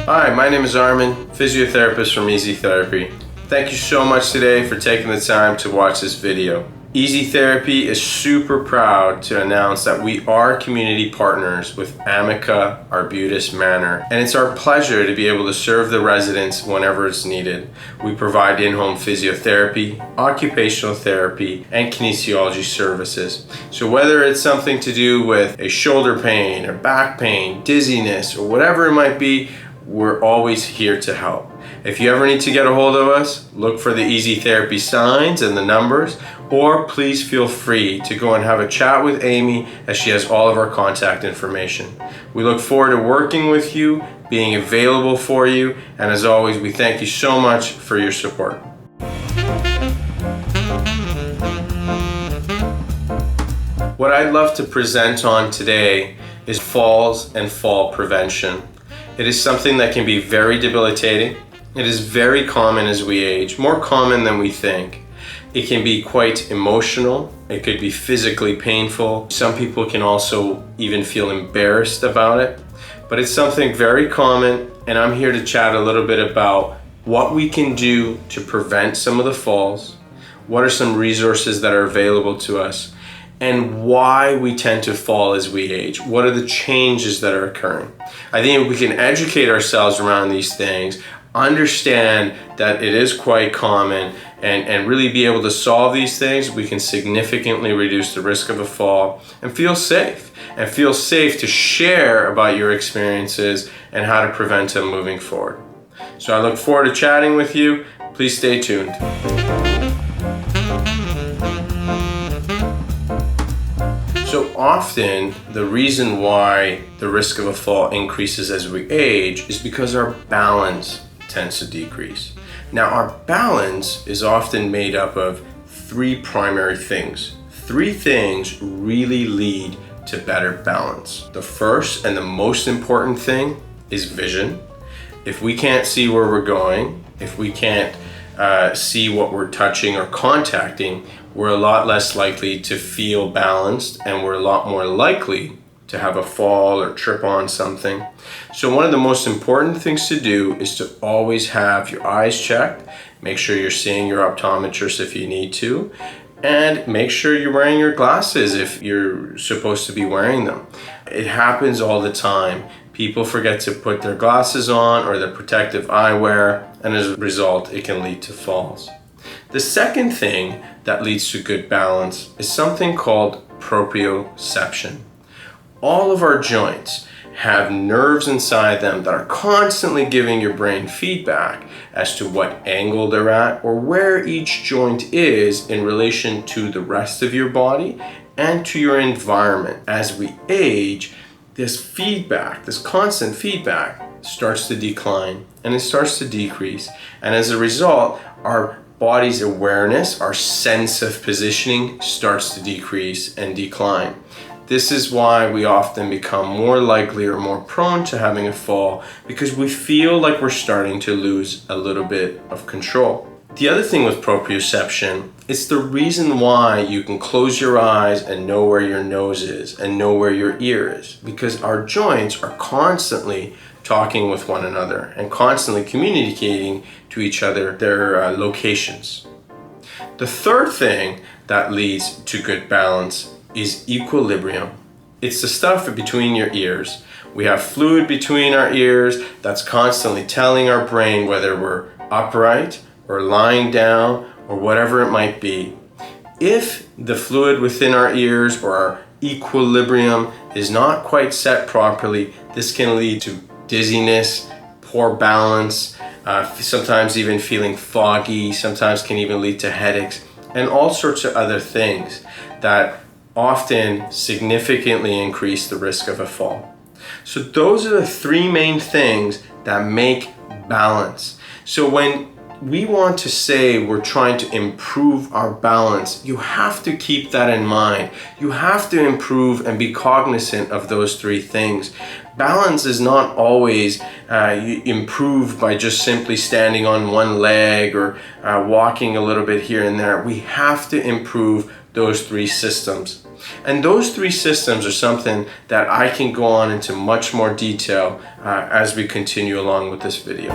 Hi, my name is Armin, physiotherapist from Easy Therapy. Thank you so much today for taking the time to watch this video. Easy Therapy is super proud to announce that we are community partners with Amica Arbutus Manor, and it's our pleasure to be able to serve the residents whenever it's needed. We provide in-home physiotherapy, occupational therapy, and kinesiology services. So whether it's something to do with a shoulder pain or back pain, dizziness, or whatever it might be, we're always here to help. If you ever need to get a hold of us, look for the Easy Therapy signs and the numbers, or please feel free to go and have a chat with Amy as she has all of our contact information. We look forward to working with you, being available for you, and as always, we thank you so much for your support. What I'd love to present on today is falls and fall prevention. It is something that can be very debilitating. It is very common as we age, more common than we think. It can be quite emotional. It could be physically painful. Some people can also even feel embarrassed about it. But it's something very common, and I'm here to chat a little bit about what we can do to prevent some of the falls, what are some resources that are available to us, and why we tend to fall as we age. What are the changes that are occurring? I think if we can educate ourselves around these things, understand that it is quite common, and really be able to solve these things, we can significantly reduce the risk of a fall and feel safe. And feel safe to share about your experiences and how to prevent them moving forward. So I look forward to chatting with you. Please stay tuned. So often, the reason why the risk of a fall increases as we age is because our balance tends to decrease. Now, our balance is often made up of three primary things. Three things really lead to better balance. The first and the most important thing is vision. If we can't see where we're going, if we can't see what we're touching or contacting, we're a lot less likely to feel balanced, and we're a lot more likely to have a fall or trip on something. So one of the most important things to do is to always have your eyes checked. Make sure you're seeing your optometrist if you need to, and make sure you're wearing your glasses if you're supposed to be wearing them. It happens all the time. People forget to put their glasses on or their protective eyewear, and as a result, it can lead to falls. The second thing that leads to good balance is something called proprioception. All of our joints have nerves inside them that are constantly giving your brain feedback as to what angle they're at or where each joint is in relation to the rest of your body and to your environment. As we age, this feedback, this constant feedback, starts to decline and it starts to decrease. And as a result, our body's awareness, our sense of positioning starts to decrease and decline. This is why we often become more likely or more prone to having a fall, because we feel like we're starting to lose a little bit of control. The other thing with proprioception, it's the reason why you can close your eyes and know where your nose is and know where your ear is, because our joints are constantly talking with one another and constantly communicating to each other their locations. The third thing that leads to good balance is equilibrium. It's the stuff between your ears. We have fluid between our ears that's constantly telling our brain whether we're upright or lying down or whatever it might be. If the fluid within our ears or our equilibrium is not quite set properly, this can lead to dizziness, poor balance, sometimes even feeling foggy, sometimes can even lead to headaches, and all sorts of other things that often significantly increase the risk of a fall. So those are the three main things that make balance. So when we want to say we're trying to improve our balance, you have to keep that in mind. You have to improve and be cognizant of those three things. Balance is not always improved by just simply standing on one leg or walking a little bit here and there. We have to improve those three systems. And those three systems are something that I can go on into much more detail as we continue along with this video.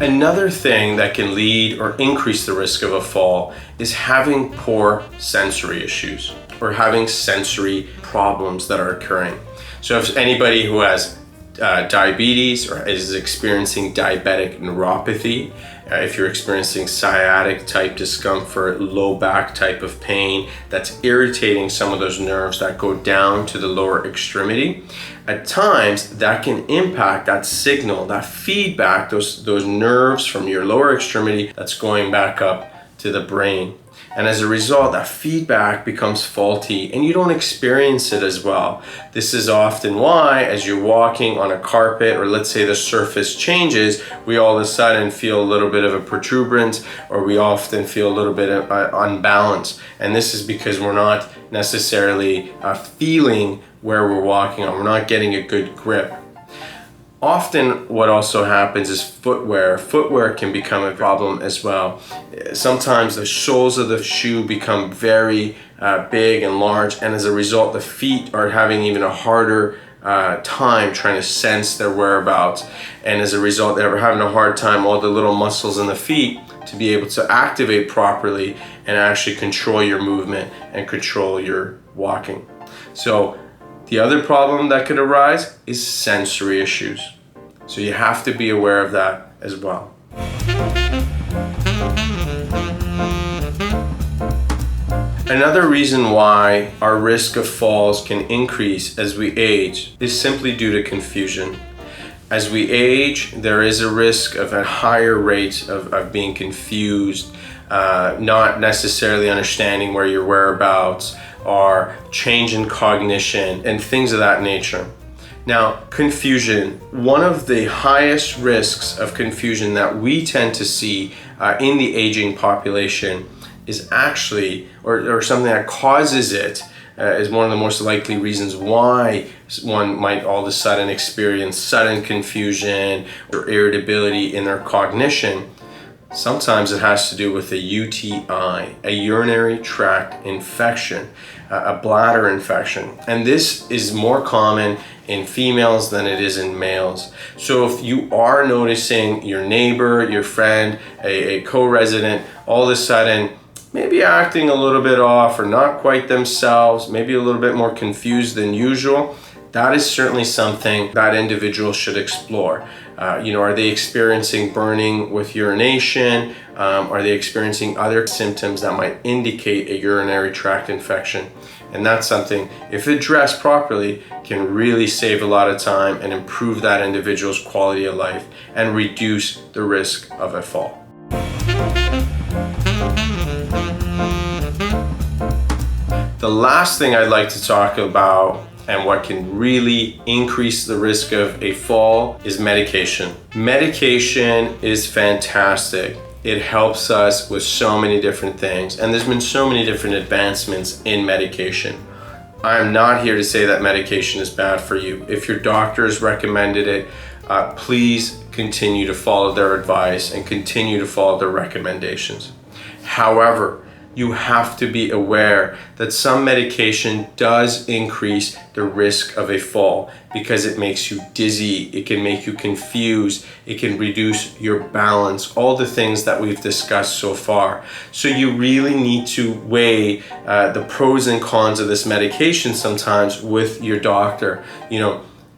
Another thing that can lead or increase the risk of a fall is having poor sensory issues or having sensory problems that are occurring. So if anybody who has diabetes or is experiencing diabetic neuropathy, if you're experiencing sciatic type discomfort, low back type of pain that's irritating some of those nerves that go down to the lower extremity, at times that can impact that signal, that feedback, those nerves from your lower extremity that's going back up to the brain. And as a result, that feedback becomes faulty and you don't experience it as well. This is often why, as you're walking on a carpet, or let's say the surface changes, we all of a sudden feel a little bit of a protuberance, or we often feel a little bit of unbalanced. And this is because we're not necessarily feeling where we're walking on. We're not getting a good grip. Often what also happens is footwear. Footwear can become a problem as well. Sometimes the soles of the shoe become very big and large, and as a result the feet are having even a harder time trying to sense their whereabouts. And as a result they're having a hard time, all the little muscles in the feet, to be able to activate properly and actually control your movement and control your walking. So the other problem that could arise is sensory issues. So you have to be aware of that as well. Another reason why our risk of falls can increase as we age is simply due to confusion. As we age, there is a risk of a higher rate of being confused, not necessarily understanding where your whereabouts are, change in cognition, and things of that nature. Now, confusion, one of the highest risks of confusion that we tend to see in the aging population is actually, or something that causes it, is one of the most likely reasons why one might all of a sudden experience sudden confusion or irritability in their cognition. Sometimes it has to do with a UTI, a urinary tract infection, a bladder infection. And this is more common in females than it is in males. So if you are noticing your neighbor, your friend, a co-resident, all of a sudden maybe acting a little bit off or not quite themselves, maybe a little bit more confused than usual, that is certainly something that individual should explore. Are they experiencing burning with urination? Are they experiencing other symptoms that might indicate a urinary tract infection? And that's something, if addressed properly, can really save a lot of time and improve that individual's quality of life and reduce the risk of a fall. The last thing I'd like to talk about, and what can really increase the risk of a fall, is medication. Medication is fantastic. It helps us with so many different things, and there's been so many different advancements in medication. I'm not here to say that medication is bad for you. If your doctor has recommended it, please continue to follow their advice and continue to follow their recommendations. However, you have to be aware that some medication does increase the risk of a fall because it makes you dizzy, it can make you confused, it can reduce your balance, all the things that we've discussed so far. So you really need to weigh the pros and cons of this medication sometimes with your doctor.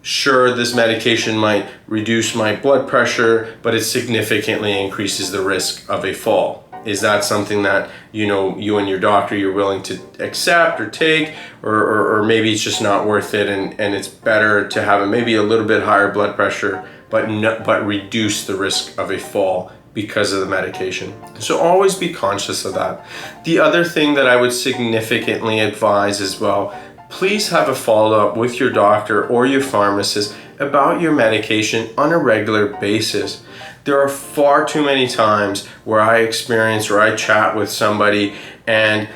Sure, this medication might reduce my blood pressure, but it significantly increases the risk of a fall. Is that something that you and your doctor, you're willing to accept or take, or maybe it's just not worth it, and it's better to have maybe a little bit higher blood pressure but reduce the risk of a fall because of the medication. So always be conscious of that. The other thing that I would significantly advise as well, please have a follow-up with your doctor or your pharmacist about your medication on a regular basis. There are far too many times where I experience or I chat with somebody and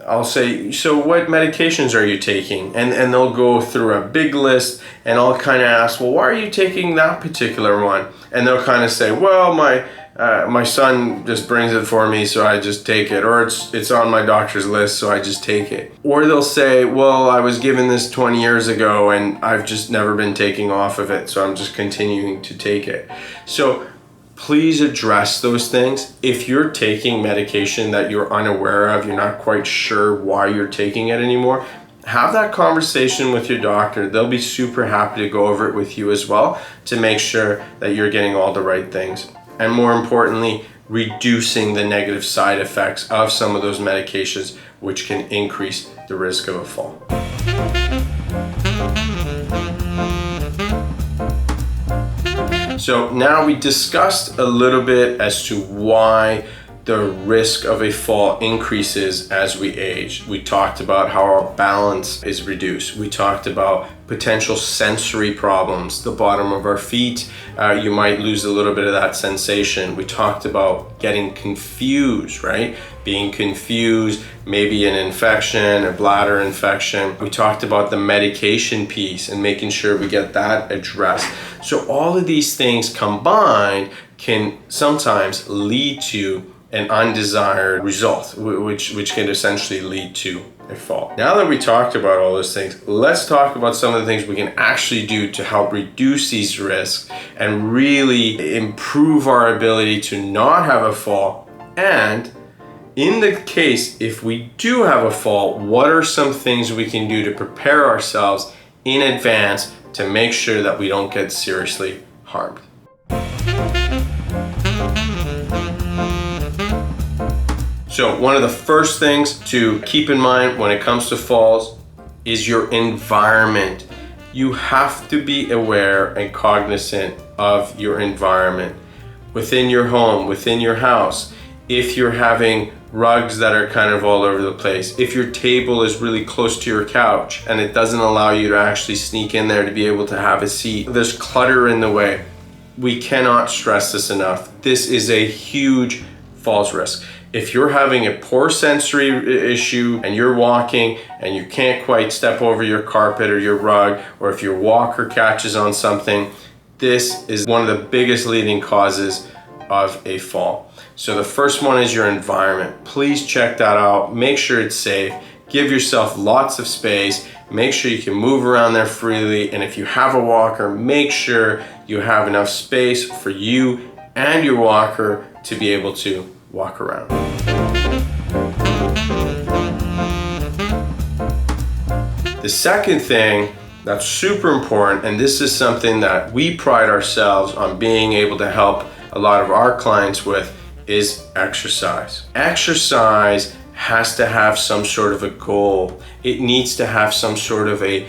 I'll say, so what medications are you taking? And they'll go through a big list and I'll kind of ask, well, why are you taking that particular one? And they'll kind of say, well, my son just brings it for me, so I just take it. Or it's on my doctor's list, so I just take it. Or they'll say, well, I was given this 20 years ago and I've just never been taking off of it, so I'm just continuing to take it. So please address those things. If you're taking medication that you're unaware of, you're not quite sure why you're taking it anymore, have that conversation with your doctor. They'll be super happy to go over it with you as well to make sure that you're getting all the right things. And more importantly, reducing the negative side effects of some of those medications, which can increase the risk of a fall. So now we discussed a little bit as to why the risk of a fall increases as we age. We talked about how our balance is reduced. We talked about potential sensory problems. The bottom of our feet, you might lose a little bit of that sensation. We talked about getting confused, right? Being confused, maybe an infection, a bladder infection. We talked about the medication piece and making sure we get that addressed. So all of these things combined can sometimes lead to an undesired result, which can essentially lead to a fall. Now that we talked about all those things, let's talk about some of the things we can actually do to help reduce these risks and really improve our ability to not have a fall. And in the case, if we do have a fall, what are some things we can do to prepare ourselves in advance to make sure that we don't get seriously harmed? So one of the first things to keep in mind when it comes to falls is your environment. You have to be aware and cognizant of your environment. Within your home, within your house, if you're having rugs that are kind of all over the place, if your table is really close to your couch and it doesn't allow you to actually sneak in there to be able to have a seat, there's clutter in the way. We cannot stress this enough. This is a huge falls risk. If you're having a poor sensory issue and you're walking and you can't quite step over your carpet or your rug, or if your walker catches on something, this is one of the biggest leading causes of a fall. So the first one is your environment. Please check that out. Make sure it's safe. Give yourself lots of space. Make sure you can move around there freely. And if you have a walker, make sure you have enough space for you and your walker to be able to walk around. The second thing that's super important, and this is something that we pride ourselves on being able to help a lot of our clients with, is exercise. Exercise has to have some sort of a goal. It needs to have some sort of a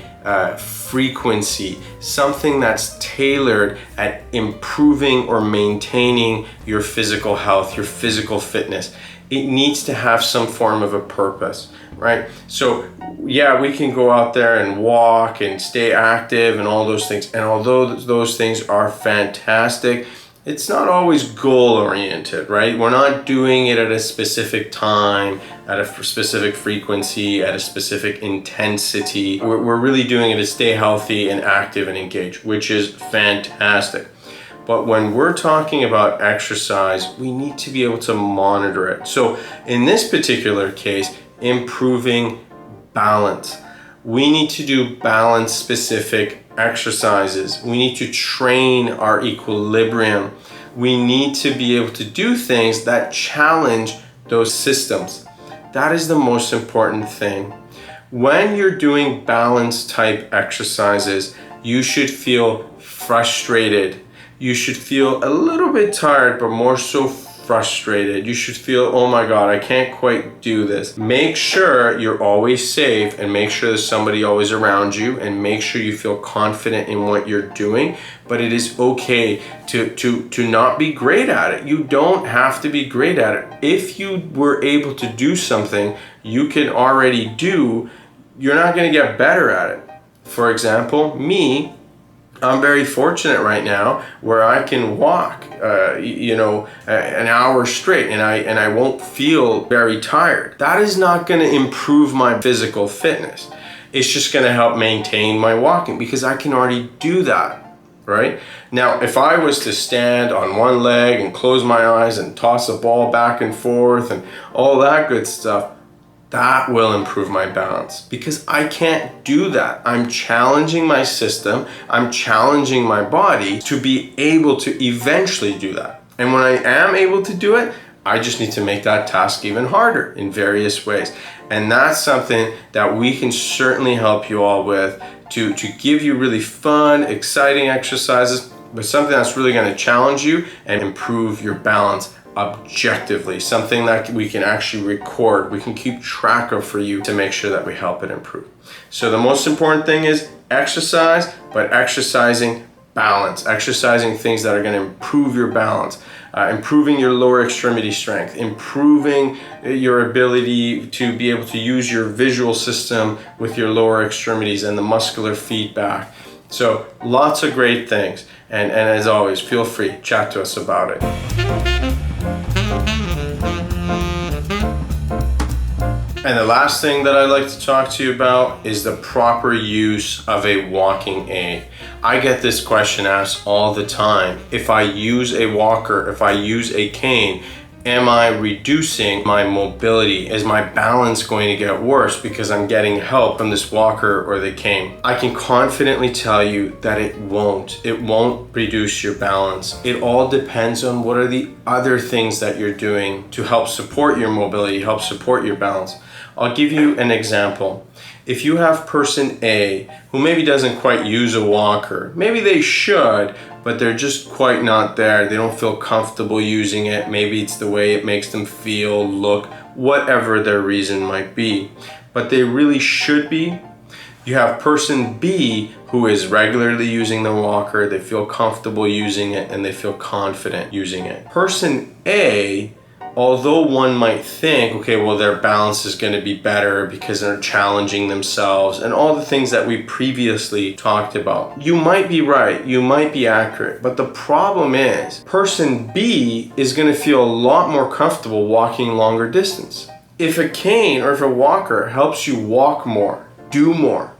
frequency, something that's tailored at improving or maintaining your physical health, your physical fitness. It needs to have some form of a purpose, right? So yeah, we can go out there and walk and stay active and all those things. And although those things are fantastic, it's not always goal oriented, right? We're not doing it at a specific time, at a specific frequency, at a specific intensity. We're really doing it to stay healthy and active and engaged, which is fantastic. But when we're talking about exercise, we need to be able to monitor it. So in this particular case, improving balance. We need to do balance specific exercises. We need to train our equilibrium. We need to be able to do things that challenge those systems. That is the most important thing. When you're doing balance type exercises, you should feel frustrated. You should feel a little bit tired, but more so frustrated. You should feel, oh my God, I can't quite do this. Make sure you're always safe and make sure there's somebody always around you and make sure you feel confident in what you're doing. But it is okay to not be great at it. You don't have to be great at it. If you were able to do something you can already do, you're not going to get better at it. For example, me, I'm very fortunate right now where I can walk, an hour straight, and I won't feel very tired. That is not going to improve my physical fitness. It's just going to help maintain my walking because I can already do that, right? Now, if I was to stand on one leg and close my eyes and toss a ball back and forth and all that good stuff, that will improve my balance because I can't do that. I'm challenging my system. I'm challenging my body to be able to eventually do that. And when I am able to do it, I just need to make that task even harder in various ways. And that's something that we can certainly help you all with to give you really fun, exciting exercises, but something that's really going to challenge you and improve your balance objectively, something that we can actually record, we can keep track of for you to make sure that we help it improve. So the most important thing is exercise, but exercising balance, exercising things that are going to improve your balance, improving your lower extremity strength, improving your ability to be able to use your visual system with your lower extremities and the muscular feedback. So lots of great things. And as always, feel free, chat to us about it. And the last thing that I'd like to talk to you about is the proper use of a walking aid. I get this question asked all the time. If I use a walker, if I use a cane, am I reducing my mobility? Is my balance going to get worse because I'm getting help from this walker or the cane? I can confidently tell you that it won't. It won't reduce your balance. It all depends on what are the other things that you're doing to help support your mobility, help support your balance. I'll give you an example. If you have person A who maybe doesn't quite use a walker, maybe they should, but they're just quite not there. They don't feel comfortable using it. Maybe it's the way it makes them feel, look, whatever their reason might be. But they really should be. You have person B who is regularly using the walker, they feel comfortable using it, and they feel confident using it. Person A, although one might think, okay, well, their balance is going to be better because they're challenging themselves and all the things that we previously talked about. You might be right, you might be accurate, but the problem is person B is going to feel a lot more comfortable walking longer distance. If a cane or if a walker helps you walk more, do more,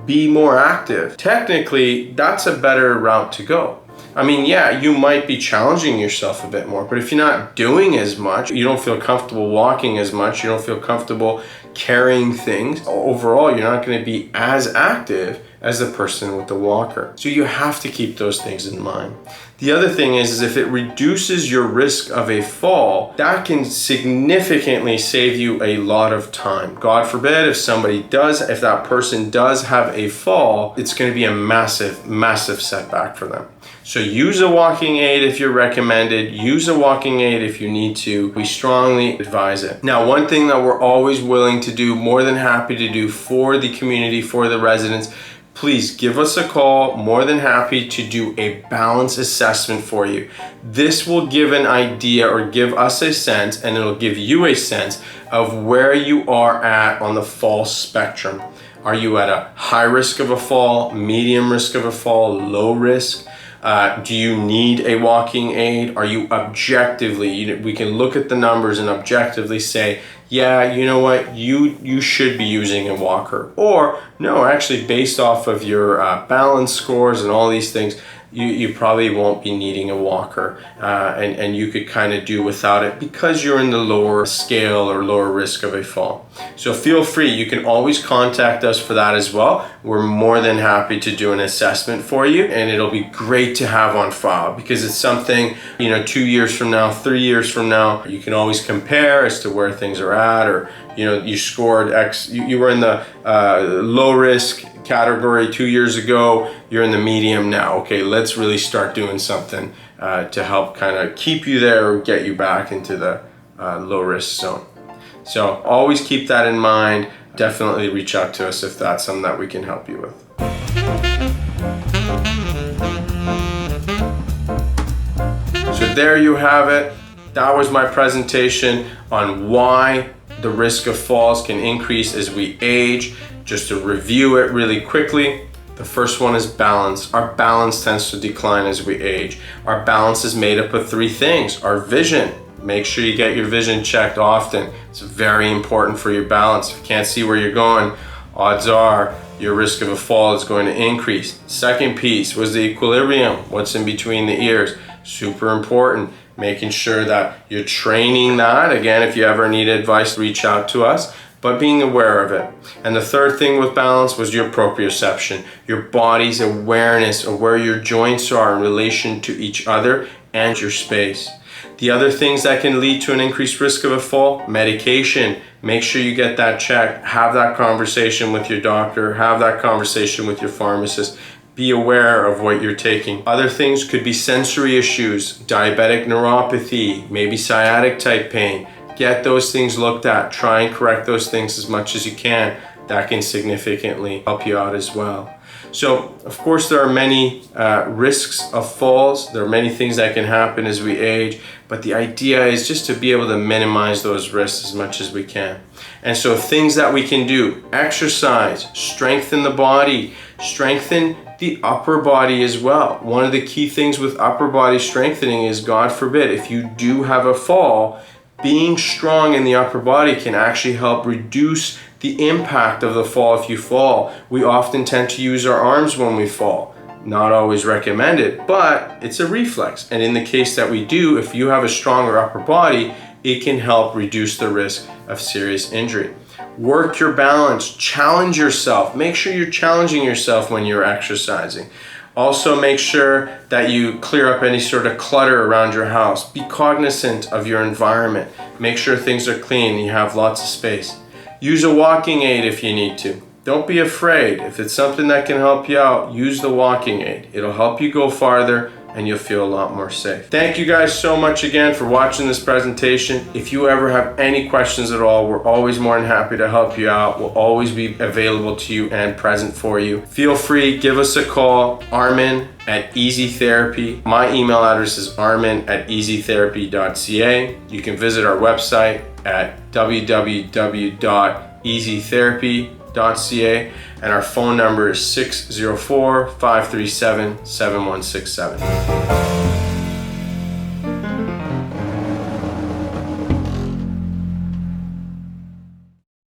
be more active, technically that's a better route to go. I mean, yeah, you might be challenging yourself a bit more, but if you're not doing as much, you don't feel comfortable walking as much, you don't feel comfortable carrying things, overall, you're not going to be as active as the person with the walker. So you have to keep those things in mind. The other thing is if it reduces your risk of a fall, that can significantly save you a lot of time. God forbid if that person does have a fall, it's going to be a massive, massive setback for them. So use a walking aid if you're recommended. Use a walking aid if you need to. We strongly advise it. Now, one thing that we're always willing to do, more than happy to do for the community, for the residents, please give us a call. More than happy to do a balance assessment for you. This will give an idea or give us a sense, and it'll give you a sense of where you are at on the fall spectrum. Are you at a high risk of a fall, medium risk of a fall, low risk? Do you need a walking aid? Are you objectively, we can look at the numbers and objectively say, yeah, you know what, you should be using a walker. Or no, actually based off of your balance scores and all these things, you probably won't be needing a walker and you could kind of do without it because you're in the lower scale or lower risk of a fall. So feel free, you can always contact us for that as well. We're more than happy to do an assessment for you, and it'll be great to have on file because it's something, 2 years from now, 3 years from now, you can always compare as to where things are at, or you scored X, you were in the low risk category 2 years ago, you're in the medium now. Okay, let's really start doing something to help kind of keep you there or get you back into the low risk zone. So always keep that in mind. Definitely reach out to us if that's something that we can help you with. So there you have it. That was my presentation on why the risk of falls can increase as we age. Just to review it really quickly, The first one is balance. Our balance tends to decline as we age. Our balance is made up of three things. Our vision. Make sure you get your vision checked often. It's very important for your balance. If you can't see where you're going, odds are your risk of a fall is going to increase. Second piece was the equilibrium. What's in between the ears? Super important. Making sure that you're training that. Again, if you ever need advice, reach out to us, but being aware of it. And the third thing with balance was your proprioception, your body's awareness of where your joints are in relation to each other and your space. The other things that can lead to an increased risk of a fall, medication. Make sure you get that checked. Have that conversation with your doctor. Have that conversation with your pharmacist. Be aware of what you're taking. Other things could be sensory issues, diabetic neuropathy, maybe sciatic type pain. Get those things looked at. Try and correct those things as much as you can. That can significantly help you out as well. So, of course, there are many risks of falls. There are many things that can happen as we age, but the idea is just to be able to minimize those risks as much as we can. And so things that we can do: exercise, strengthen the body, strengthen the upper body as well. One of the key things with upper body strengthening is, God forbid, if you do have a fall, being strong in the upper body can actually help reduce the impact of the fall if you fall. We often tend to use our arms when we fall. Not always recommended, but it's a reflex. And in the case that we do, if you have a stronger upper body, it can help reduce the risk of serious injury. Work your balance, challenge yourself. Make sure you're challenging yourself when you're exercising. Also, make sure that you clear up any sort of clutter around your house. Be cognizant of your environment. Make sure things are clean and you have lots of space. Use a walking aid if you need to. Don't be afraid. If it's something that can help you out, use the walking aid. It'll help you go farther and you'll feel a lot more safe. Thank you guys so much again for watching this presentation. If you ever have any questions at all, we're always more than happy to help you out. We'll always be available to you and present for you. Feel free, give us a call, Armin at Easy Therapy. My email address is armin@easytherapy.ca. You can visit our website at www.easytherapy.ca, and our phone number is 604-537-7167.